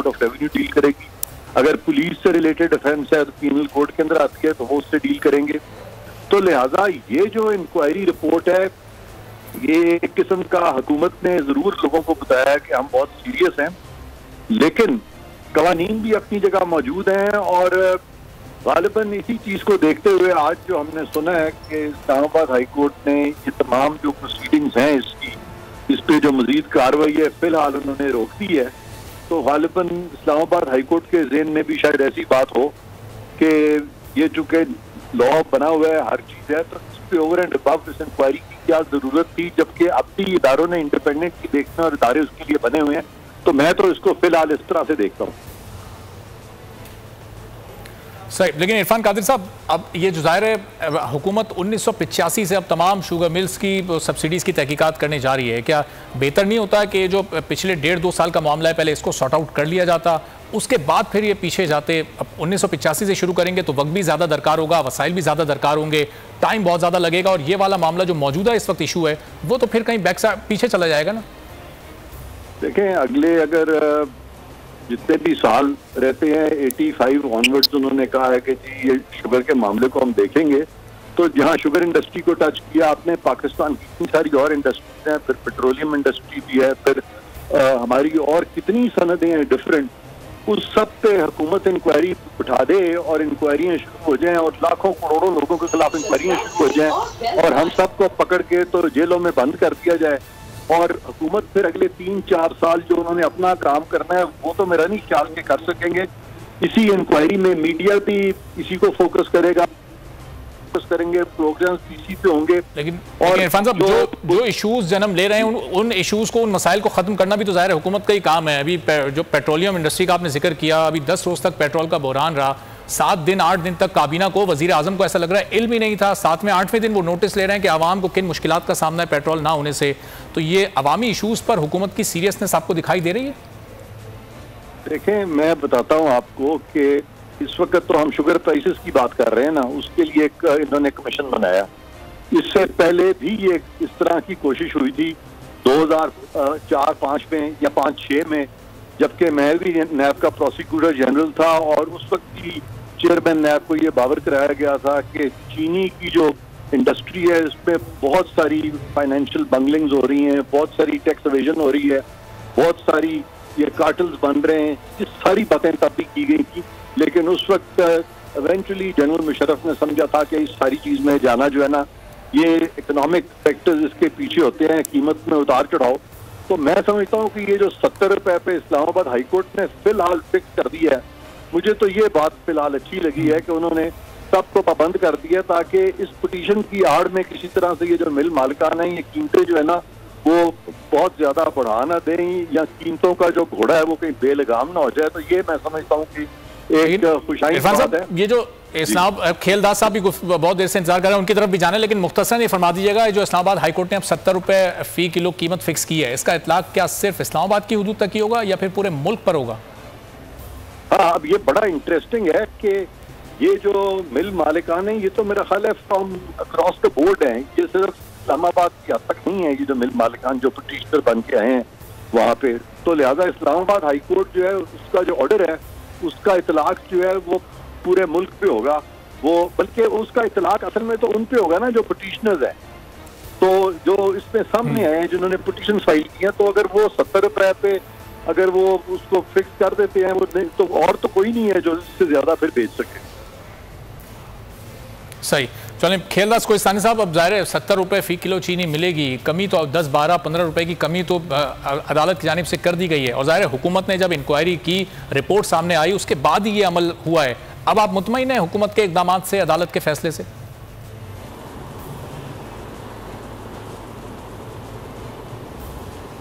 Of revenue deal करेगी। अगर police से रिलेटेड ऑफेंस है तो पीनल कोड के अंदर आती है तो वो उससे डील करेंगे। तो लिहाजा ये जो इंक्वायरी रिपोर्ट है, ये एक किस्म का हुकूमत ने जरूर लोगों को बताया कि हम बहुत सीरियस हैं, लेकिन कवानीन भी अपनी जगह मौजूद हैं। और गालिबन इसी चीज को देखते हुए आज जो हमने सुना है कि इस्लामाबाद हाई कोर्ट ने ये तमाम जो प्रोसीडिंग्स हैं इस पे जो मजीद कार्रवाई है फिलहाल उन्होंने रोक दी है। तो गालिबन इस्लामाबाद हाई कोर्ट के ज़हन में भी शायद ऐसी बात हो कि ये चूंकि लॉ बना हुआ है, हर चीज है, तो इस पे ओवर एंड अबव इस इंक्वायरी की क्या जरूरत थी, जबकि अब भी इदारों ने इंडिपेंडेंटली देखना और इदारे उसके लिए बने हुए हैं। तो मैं तो इसको फिलहाल इस तरह से देखता हूँ। सही, लेकिन इरफान कादिर साहब, अब ये जो ज़ाहिर है हुकूमत 1985 से अब तमाम शुगर मिल्स की सब्सिडीज़ की तहकीकात करने जा रही है, क्या बेहतर नहीं होता कि जो पिछले 1.5-2 साल का मामला है पहले इसको सॉर्ट आउट कर लिया जाता, उसके बाद फिर ये पीछे जाते? अब 1985 से शुरू करेंगे तो वक्त भी ज़्यादा दरकार होगा, वसाइल भी ज़्यादा दरकार होंगे, टाइम बहुत ज़्यादा लगेगा, और ये वाला मामला जो मौजूदा इस वक्त इशू है वो तो फिर कहीं पीछे चला जाएगा ना। देखें, अगले अगर जितने भी साल रहते हैं 85 ऑनवर्ड्स, उन्होंने कहा है कि जी ये शुगर के मामले को हम देखेंगे, तो जहां शुगर इंडस्ट्री को टच किया आपने, पाकिस्तान की इतनी सारी और इंडस्ट्रीज हैं, फिर पेट्रोलियम इंडस्ट्री भी है, फिर हमारी और कितनी सनदें हैं डिफरेंट, उस सब पे हुकूमत इंक्वायरी उठा दे और इंक्वायरियां शुरू हो जाएं और लाखों करोड़ों लोगों के खिलाफ इंक्वायरियां शुरू हो जाएं और हम सबको पकड़ के तो जेलों में बंद कर दिया जाए, और हुकूमत फिर अगले 3-4 साल जो उन्होंने अपना काम करना है वो तो मेरा नहीं ख्याल के कर सकेंगे। इसी इंक्वायरी में मीडिया भी इसी को फोकस करेगा, फोकस करेंगे, प्रोग्राम्स इसी पे होंगे। लेकिन इरफान साहब, जो इश्यूज जन्म ले रहे हैं उन इश्यूज को, उन मसाइल को खत्म करना भी तो ज़ाहिर है हुकूमत का ही काम है। अभी जो पेट्रोलियम इंडस्ट्री का आपने जिक्र किया, अभी 10 रोज तक पेट्रोल का बहरान रहा, 7 दिन 8 दिन तक काबीना को, वजीर आजम को ऐसा लग रहा है इल्म ही नहीं था, 7वें 8वें दिन वो नोटिस ले रहे हैं कि आवाम को किन मुश्किलात का सामना है पेट्रोल ना होने से। तो ये अवामी इशूज पर हुकूमत की सीरियसनेस आपको दिखाई दे रही है? देखें, मैं बताता हूँ आपको कि इस वक्त तो हम शुगर प्राइसेस की बात कर रहे हैं ना, उसके लिए इन्होंने कमीशन बनाया। इससे पहले भी ये इस तरह की कोशिश हुई थी 2004-5 में या 5-6 में, जबकि मैं भी नैब का प्रोसिक्यूटर जनरल था और उस वक्त की चेयरमैन नैब को ये बावर कराया गया था कि चीनी की जो इंडस्ट्री है इसमें बहुत सारी फाइनेंशियल बंगलिंग्स हो रही हैं, बहुत सारी टैक्स एवेजन हो रही है, बहुत सारी ये कार्टल्स बन रहे हैं, ये सारी बातें तब भी की गई थी। लेकिन उस वक्त इवेंचुअली जनरल मुशर्रफ ने समझा था कि इस सारी चीज में जाना जो है ना, ये इकोनॉमिक फैक्टर्स इसके पीछे होते हैं, कीमत में उतार चढ़ाव। तो मैं समझता हूँ कि ये जो 70 रुपए पे इस्लामाबाद हाईकोर्ट ने फिलहाल फिक्स कर दिया है, मुझे तो ये बात फिलहाल अच्छी लगी है कि उन्होंने सबको पाबंद कर दिया ताकि इस पिटीशन की आड़ में किसी तरह से ये जो मिल मालिकान है ये कीमतें जो है ना वो बहुत ज्यादा बढ़ा ना दें, या कीमतों का जो घोड़ा है वो कहीं बेलगाम ना हो जाए। तो ये मैं समझता हूँ कि एक खुशाई बात है। ये जो इस्लाम खेलदास साहब भी बहुत देर से इंतजार कर रहे हैं, उनकी तरफ भी जाना है, लेकिन मुख्तसरन ये फरमा दीजिएगा, जो इस्लामाबाद हाईकोर्ट ने अब 70 रुपए फी किलो कीमत फिक्स की है, इसका इतलाक क्या सिर्फ इस्लामाबाद की हुदूद तक ही होगा या फिर पूरे मुल्क पर होगा? हाँ, अब ये बड़ा इंटरेस्टिंग है कि ये जो मिल मालिकान है ये तो मेरा ख्याल है फ्रॉम अक्रॉस द बोर्ड है, ये सिर्फ इस्लामाबाद की हद तक नहीं है। ये जो मिल मालिकान जो पिटीशनर बन के आए हैं वहाँ पे, तो लिहाजा इस्लामाबाद हाईकोर्ट जो है उसका जो ऑर्डर है उसका इतलाक जो है वो पूरे मुल्क पे होगा, वो बल्कि उसका इतलाक असल में तो उन पे होगा ना जो पिटीशनर्स हैं, तो जो इसमें सामने आए हैं जिन्होंने पिटीशन फाइल की है, तो अगर वो 70 रुपए पे अगर वो उसको फिक्स कर देते हैं वो, तो और तो कोई नहीं है जो इससे ज्यादा फिर बेच सके। सही, चलें खेलदास कोहिस्तानी साहब, अब ज़ाहिर है 70 रुपये फ़ी किलो चीनी मिलेगी, कमी तो 10, 12, 15 रुपए की कमी तो अदालत की जानिब से कर दी गई है, और ज़ाहिर है हुकूमत ने जब इंक्वायरी की, रिपोर्ट सामने आई, उसके बाद ही ये अमल हुआ है। अब आप मुतमईन हैं हुकूमत के इक़दाम से, अदालत के फैसले से?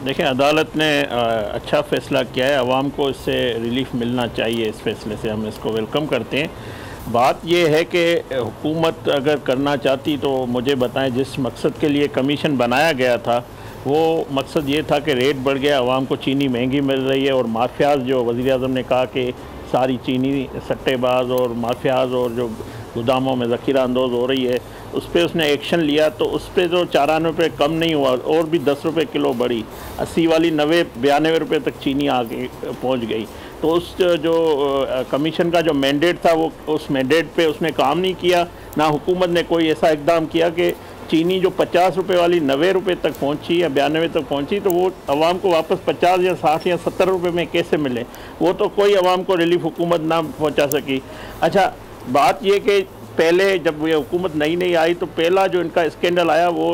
देखें, अदालत ने अच्छा फ़ैसला किया है, आवाम को इससे रिलीफ मिलना चाहिए, इस फैसले से हम इसको वेलकम करते हैं। बात यह है कि हुकूमत अगर करना चाहती तो मुझे बताएं, जिस मकसद के लिए कमीशन बनाया गया था वो मकसद ये था कि रेट बढ़ गया, आवाम को चीनी महंगी मिल रही है, और माफियाज जो वज़ीर आज़म ने कहा कि सारी चीनी सट्टेबाज और माफियाज और जो गोदामों में ज़ख़ीरा अंदोज़ हो रही है, उस पर उसने एक्शन लिया। तो उस पर जो 94 रुपये कम नहीं हुआ और भी 10 रुपये किलो बढ़ी, 80 वाली 90-92 रुपये तक चीनी आगे पहुंच गई। तो उस जो कमीशन का जो मैंडेट था वो उस मैंडेट पे उसने काम नहीं किया, ना हुकूमत ने कोई ऐसा इकदाम किया कि चीनी जो 50 रुपये वाली 90 रुपये तक पहुंची या 92 तक पहुंची तो वो आवाम को वापस 50 या 60 या 70 रुपये में कैसे मिले, वो तो कोई आवाम को रिलीफ हुकूमत ना पहुंचा सकी। अच्छा, बात ये कि पहले जब ये हुकूमत नई आई तो पहला जो इनका स्कैंडल आया वो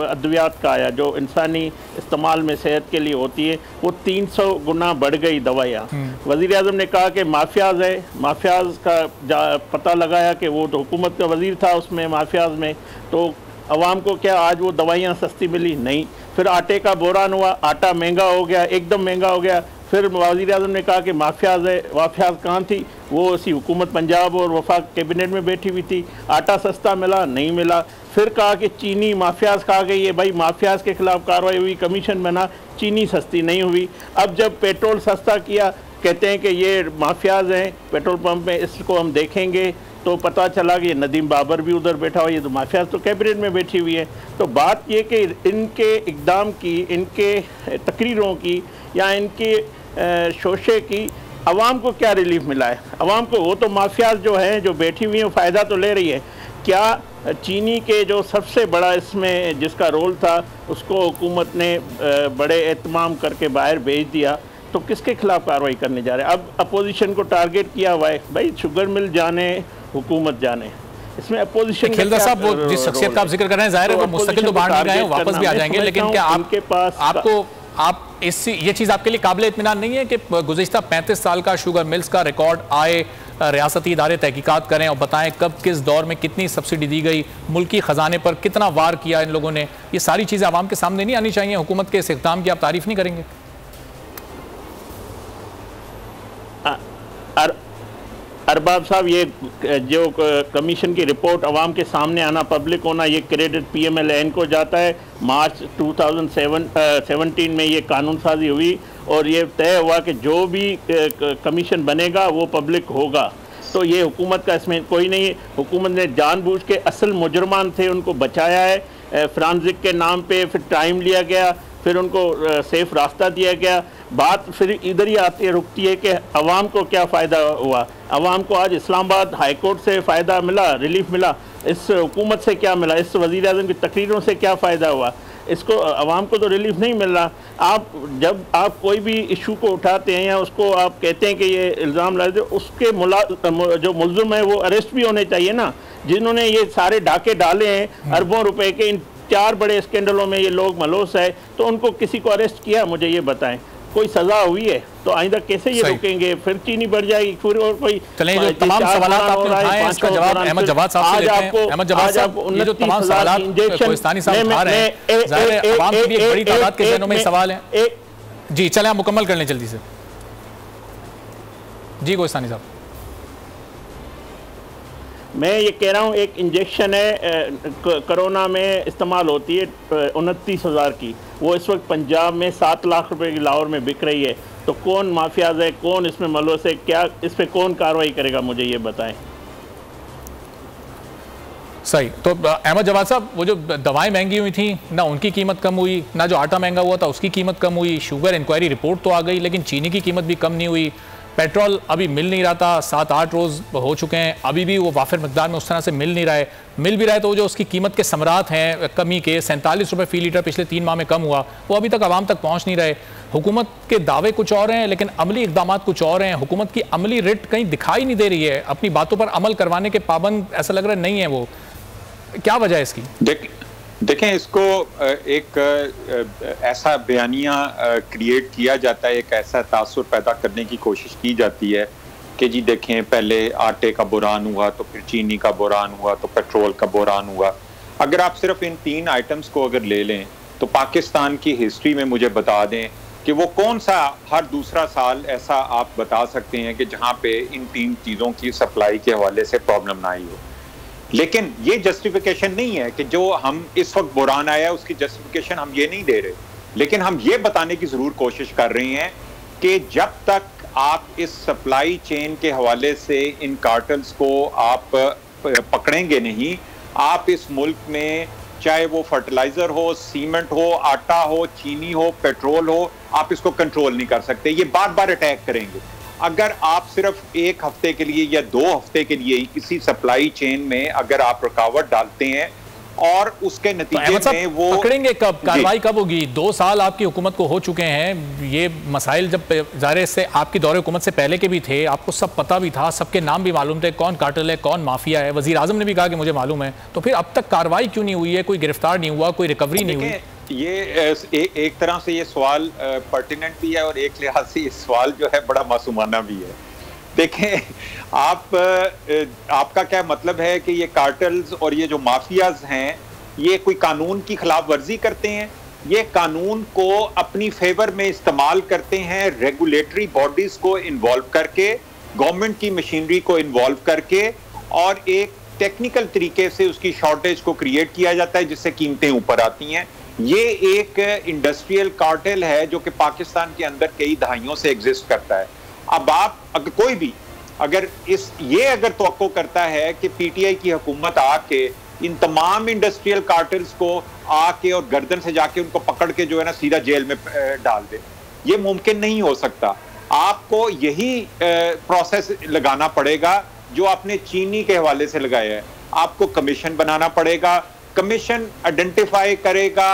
अद्वियात का आया, जो इंसानी इस्तेमाल में सेहत के लिए होती है, वो 300 गुना बढ़ गई दवाइयाँ। वज़ीर आज़म ने कहा कि माफियाज है, माफियाज का पता लगाया कि वो तो हुकूमत का वज़ीर था उसमें माफियाज में, तो आवाम को क्या आज वो दवाइयाँ सस्ती मिली? नहीं। फिर आटे का बोरान हुआ, आटा महंगा हो गया, एकदम महंगा हो गया। फिर वज़ीर आज़म ने कहा कि माफियाज है, माफियाज कहाँ थी? वो इसी हुकूमत पंजाब और वफाक कैबिनेट में बैठी हुई थी। आटा सस्ता मिला? नहीं मिला। फिर कहा कि चीनी माफियाज खा गई है, भाई माफियाज के खिलाफ कार्रवाई हुई, कमीशन बना, चीनी सस्ती नहीं हुई। अब जब पेट्रोल सस्ता किया कहते हैं कि ये माफियाज हैं पेट्रोल पंप में, इसको हम देखेंगे, तो पता चला कि नदीम बाबर भी उधर बैठा हुआ, ये तो माफियाज तो कैबिनेट में बैठी हुई है। तो बात ये कि इनके इक़दाम की, इनके तकरीरों की या इनके शोशे की आवाम को क्या रिलीफ मिला है? आवाम को वो तो माफियाज जो हैं जो बैठी हुई हैं फ़ायदा तो ले रही है। क्या चीनी के जो सबसे बड़ा इसमें जिसका रोल था उसको हुकूमत ने बड़े एहतमाम करके बाहर भेज दिया, तो किसके खिलाफ कार्रवाई करने जा रहे हैं? अब अपोजिशन को टारगेट किया हुआ है, भाई शुगर मिल जाने हुकूमत जाने, इसमें अपोजिशन खेलदा साहब वो जिस शख्सियत का आप जिक्र कर रहे हैं जाहिर है वो मुस्तकिल तो बाहर नहीं गए, वापस भी आ जाएंगे, लेकिन क्या आपके पास आप ये चीज़ आपके लिए काबिल इत्मीनान नहीं है कि गुज़िश्ता 35 साल का शुगर मिल्स का रिकॉर्ड आए, रियासती इदारे तहकीकात करें और बताएं कब किस दौर में कितनी सब्सिडी दी गई, मुल्की ख़जाने पर कितना वार किया इन लोगों ने, ये सारी चीज़ें आवाम के सामने नहीं आनी चाहिए? हुकूमत के इस इक़दाम की आप तारीफ़ नहीं करेंगे? अरबाब साहब, ये जो कमीशन की रिपोर्ट आवाम के सामने आना, पब्लिक होना, ये क्रेडिट PMLN को जाता है। मार्च 2017 में ये कानून साजी हुई और ये तय हुआ कि जो भी कमीशन बनेगा वो पब्लिक होगा। तो ये हुकूमत का इसमें कोई नहीं है। हुकूमत ने जानबूझ के असल मुजरमान थे उनको बचाया है, फ्रांजिक के नाम पे फिर टाइम लिया गया, फिर उनको सेफ रास्ता दिया गया। बात फिर इधर ही आती रुकती है कि अवाम को क्या फ़ायदा हुआ। अवाम को आज इस्लामाबाद हाई कोर्ट से फ़ायदा मिला, रिलीफ मिला, इस हुकूमत से क्या मिला, इस वज़ीर आज़म की तकरीरों से क्या फ़ायदा हुआ? इसको अवाम को तो रिलीफ नहीं मिल रहा। आप जब आप कोई भी इशू को उठाते हैं या उसको आप कहते हैं कि ये इल्ज़ाम लगाते, उसके जो मुल्ज़िम है वो अरेस्ट भी होने चाहिए ना, जिन्होंने ये सारे डाके डाले हैं अरबों रुपए के। इन 4 बड़े स्कैंडलों में ये लोग मलोस है, तो उनको किसी को अरेस्ट किया? मुझे ये बताएं, कोई सजा हुई है? तो आइंदा कैसे ये रुकेंगे? फिर चीनी बढ़ जाएगी, फिर और कोई जो तमाम सवाल आपने उठाए हैं इसका जवाब अहमद जवाद साहब से लेते हैं। अहमद जवाद साहब, ये जो तमाम सवाल कोहिस्तानी साहब उठा रहे हैं, जाहिर है अवाम की भी एक बड़ी तादाद के ज़हनों में सवाल हैं। जी चलें, आप मुकम्मल कर लें जल्दी से। जी कोहिस्तानी साहब, मैं ये कह रहा हूँ एक इंजेक्शन है कोरोना में इस्तेमाल होती है 29,000 की, वो इस वक्त पंजाब में 7 लाख रुपए की लाहौर में बिक रही है। तो कौन माफियाज है, कौन इसमें मलूस है, क्या इस पे कौन कार्रवाई करेगा, मुझे ये बताएं। सही। तो अहमद जवाद साहब, वो जो दवाएं महंगी हुई थी ना उनकी कीमत कम हुई, ना जो आटा महंगा हुआ था उसकी कीमत कम हुई, शुगर इंक्वायरी रिपोर्ट तो आ गई लेकिन चीनी की कीमत भी कम नहीं हुई, पेट्रोल अभी मिल नहीं रहा था, 7-8 रोज़ हो चुके हैं, अभी भी वो वाफिर मकदार में उस तरह से मिल नहीं रहा है। मिल भी रहा है तो जो उसकी कीमत के समरात हैं कमी के, 47 रुपये फ़ी लीटर पिछले 3 माह में कम हुआ, वो अभी तक आवाम तक पहुँच नहीं रहे। हुकूमत के दावे कुछ और हैं लेकिन अमली इकदाम कुछ और हैं। हुकूमत की अमली रिट कहीं दिखाई नहीं दे रही है, अपनी बातों पर अमल करवाने के पाबंद ऐसा लग रहा है नहीं है वो। क्या वजह है इसकी? देखें, इसको एक ऐसा बयानिया क्रिएट किया जाता है, एक ऐसा तासुर पैदा करने की कोशिश की जाती है कि जी देखें पहले आटे का बुरान हुआ तो फिर चीनी का बुरान हुआ तो पेट्रोल का बुरान हुआ। अगर आप सिर्फ इन 3 आइटम्स को अगर ले लें तो पाकिस्तान की हिस्ट्री में मुझे बता दें कि वो कौन सा हर दूसरा साल ऐसा आप बता सकते हैं कि जहाँ पे इन 3 चीज़ों की सप्लाई के हवाले से प्रॉब्लम ना आई हो। लेकिन ये जस्टिफिकेशन नहीं है कि जो हम इस वक्त बुरान आया उसकी जस्टिफिकेशन हम ये नहीं दे रहे, लेकिन हम ये बताने की जरूर कोशिश कर रहे हैं कि जब तक आप इस सप्लाई चेन के हवाले से इन कार्टल्स को आप पकड़ेंगे नहीं, आप इस मुल्क में चाहे वो फर्टिलाइजर हो, सीमेंट हो, आटा हो, चीनी हो, पेट्रोल हो, आप इसको कंट्रोल नहीं कर सकते। ये बार बार अटैक करेंगे अगर आप सिर्फ एक हफ्ते के लिए या 2 हफ्ते के लिए किसी सप्लाई चेन में अगर आप रुकावट डालते हैं और उसके नतीजे तो में वो पकड़ेंगे कब, कार्रवाई कब होगी? 2 साल आपकी हुकूमत को हो चुके हैं, ये मसाइल जब ज़ाहिर से आपकी दौरे हुकूमत से पहले के भी थे, आपको सब पता भी था, सबके नाम भी मालूम थे, कौन कार्टेल है, कौन माफिया है, वजीर आजम ने भी कहा कि मुझे मालूम है, तो फिर अब तक कार्रवाई क्यों नहीं हुई है? कोई गिरफ्तार नहीं हुआ, कोई रिकवरी नहीं हुई? ये एक तरह से ये सवाल पर्टिनेंट भी है और एक लिहाज से ये सवाल जो है बड़ा मासूमाना भी है। देखें, आपका क्या मतलब है कि ये कार्टल्स और ये जो माफियाज हैं ये कोई कानून की खिलाफ वर्जी करते हैं? ये कानून को अपनी फेवर में इस्तेमाल करते हैं, रेगुलेटरी बॉडीज को इन्वॉल्व करके, गवर्नमेंट की मशीनरी को इन्वॉल्व करके, और एक टेक्निकल तरीके से उसकी शॉर्टेज को क्रिएट किया जाता है जिससे कीमतें ऊपर आती हैं। ये एक इंडस्ट्रियल कार्टेल है जो कि पाकिस्तान के अंदर कई दहाइयों से एग्जिस्ट करता है। अब आप अगर कोई भी अगर तवक्को करता है कि पीटीआई की हुकूमत आके इन तमाम इंडस्ट्रियल कार्टेल्स को आके और गर्दन से जाके उनको पकड़ के जो है ना सीधा जेल में डाल दे, ये मुमकिन नहीं हो सकता। आपको यही प्रोसेस लगाना पड़ेगा जो आपने चीनी के हवाले से लगाया है। आपको कमीशन बनाना पड़ेगा, कमीशन आइडेंटिफाई करेगा,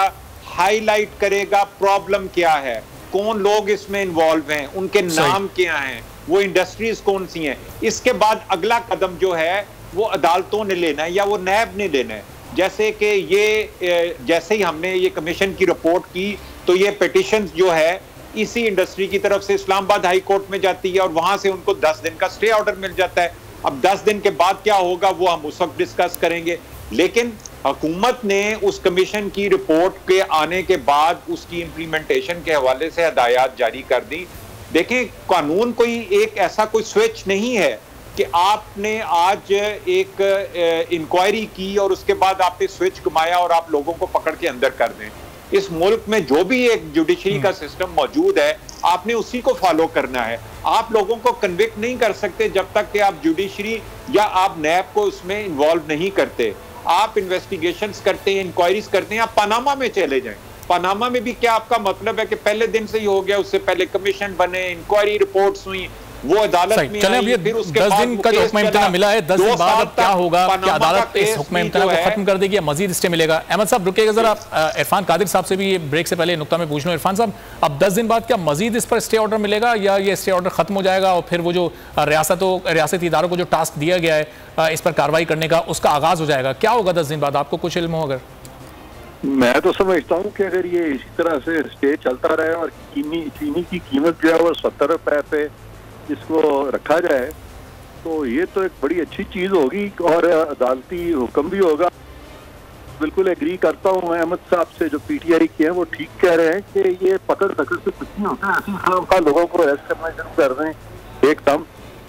हाईलाइट करेगा प्रॉब्लम क्या है, कौन लोग इसमें इन्वॉल्व हैं, उनके नाम क्या हैं, वो इंडस्ट्रीज कौन सी हैं। इसके बाद अगला कदम जो है वो अदालतों ने लेना है या वो नैब ने लेना है। जैसे कि जैसे ही हमने ये कमीशन की रिपोर्ट की तो ये पिटिशन जो है इसी इंडस्ट्री की तरफ से इस्लामाबाद हाई कोर्ट में जाती है और वहां से उनको 10 दिन का स्टे ऑर्डर मिल जाता है। अब 10 दिन के बाद क्या होगा वो हम उस वक्त डिस्कस करेंगे, लेकिन हुकूमत ने उस कमीशन की रिपोर्ट के आने के बाद उसकी इंप्लीमेंटेशन के हवाले से हदायत जारी कर दी। देखें, कानून कोई एक ऐसा कोई स्विच नहीं है कि आपने आज एक इंक्वायरी की और उसके बाद आपने स्विच घुमाया और आप लोगों को पकड़ के अंदर कर दें। इस मुल्क में जो भी एक जुडिशरी का सिस्टम मौजूद है आपने उसी को फॉलो करना है। आप लोगों को कन्विक्ट नहीं कर सकते जब तक कि आप जुडिशरी या आप नैब को उसमें इन्वॉल्व नहीं करते। आप इन्वेस्टिगेशंस करते हैं, इंक्वायरीज करते हैं, आप पनामा में चले जाएं। पनामा में भी क्या आपका मतलब है कि पहले दिन से ही हो गया? उससे पहले कमीशन बने, इंक्वायरी रिपोर्ट्स हुई, वो अदालत में चले। अब ये 10 दिन का जो हुक्म इम्तिना मिला है, 10 दिन बाद अब क्या होगा? क्या अदालत इस हुक्म इम्तिना को खत्म कर देगी या मजीद स्टे मिलेगा? अहमद साहब रुकेगा जरा, इरफान कादिर साहब से भी ये ब्रेक से पहले नुक्ता में पूछ लूं। इरफान साहब, अब 10 दिन बाद क्या मजीद इस पर स्टे ऑर्डर मिलेगा या ये स्टे ऑर्डर खत्म हो जाएगा और फिर वो जो रियासती इदारों को जो टास्क दिया गया है इस पर कार्रवाई करने का, उसका आगाज हो जाएगा? क्या होगा 10 दिन बाद? आपको कुछ इल्म हो? अगर मैं तो समझता हूँ कि अगर ये इसी तरह से स्टे चलता रहे और चीनी की कीमत जो है वो 70 रुपए पे इसको रखा जाए तो ये तो एक बड़ी अच्छी चीज होगी और अदालती हुक्म भी होगा। बिल्कुल एग्री करता हूँ अहमद साहब से, जो पीटीआई के हैं वो ठीक कह रहे हैं कि ये पकड़ से कुछ नहीं होता, ऐसी लोगों को अरेस्ट करना शुरू कर रहे हैं एकदम,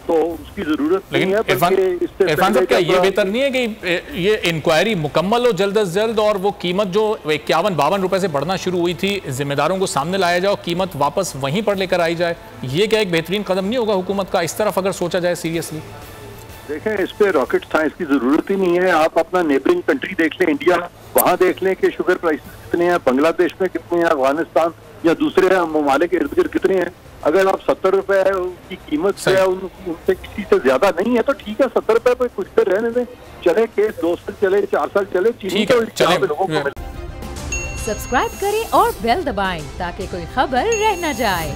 तो उसकी जरूरत नहीं है। इरफान साहब, क्या ये बेहतर नहीं है कि ये इंक्वायरी मुकम्मल हो जल्द अज जल्द और वो कीमत जो 51-52 रुपए से बढ़ना शुरू हुई थी जिम्मेदारों को सामने लाया जाए, कीमत वापस वहीं पर लेकर आई जाए? ये क्या एक बेहतरीन कदम नहीं होगा हुकूमत का इस तरफ अगर सोचा जाए सीरियसली? देखें, इस पे रॉकेट साइंस की जरूरत ही नहीं है। आप अपना नेबरिंग कंट्री देख लें, इंडिया, वहां देख लें कि शुगर प्राइसेस कितने हैं, बांग्लादेश में कितने हैं, अफगानिस्तान या दूसरे ममालिक के इर्द गिर्द कितने हैं। अगर आप 70 रुपए की कीमत से उनसे किसी से ज्यादा नहीं है तो ठीक है, 70 रुपए पे कुछ देर रहने दें, चले केस 2 साल चले, 4 साल चले, चीनी तो लोगों को मिले। सब्सक्राइब करें और बेल दबाएं ताकि कोई खबर रह न जाए।